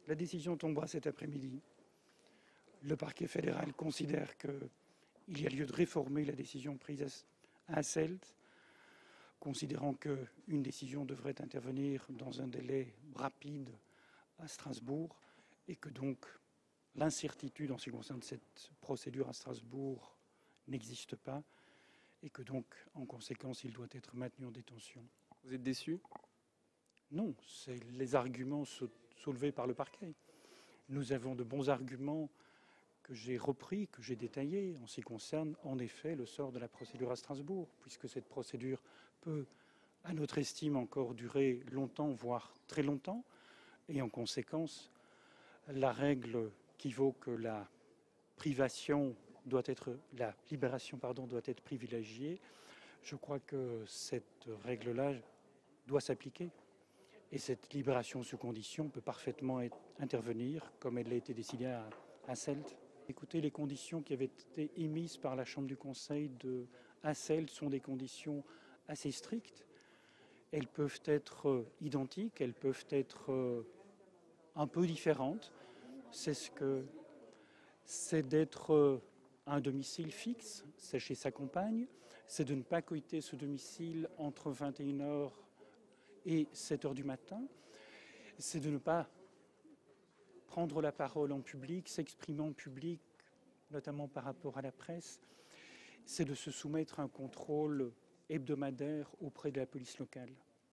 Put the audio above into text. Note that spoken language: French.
La décision tombera cet après-midi. Le parquet fédéral considère qu'il y a lieu de réformer la décision prise à Hasselt, considérant qu'une décision devrait intervenir dans un délai rapide à Strasbourg et que donc l'incertitude en ce qui concerne cette procédure à Strasbourg n'existe pas et que donc, en conséquence, il doit être maintenu en détention. Vous êtes déçu? Non, c'est les arguments soulevés par le parquet. Nous avons de bons arguments que j'ai repris, que j'ai détaillés, en ce qui concerne en effet le sort de la procédure à Strasbourg, puisque cette procédure peut, à notre estime, encore durer longtemps, voire très longtemps, et en conséquence, la règle qui vaut que la libération doit être privilégiée, je crois que cette règle-là doit s'appliquer. Et cette libération sous condition peut parfaitement intervenir, comme elle a été décidée à Hasselt. Écoutez, les conditions qui avaient été émises par la Chambre du Conseil de Hasselt sont des conditions assez strictes. Elles peuvent être identiques, elles peuvent être un peu différentes. C'est d'être à un domicile fixe, c'est chez sa compagne, c'est de ne pas quitter ce domicile entre 21h et 7h du matin, c'est de ne pas prendre la parole en public, s'exprimer en public, notamment par rapport à la presse, c'est de se soumettre à un contrôle hebdomadaire auprès de la police locale.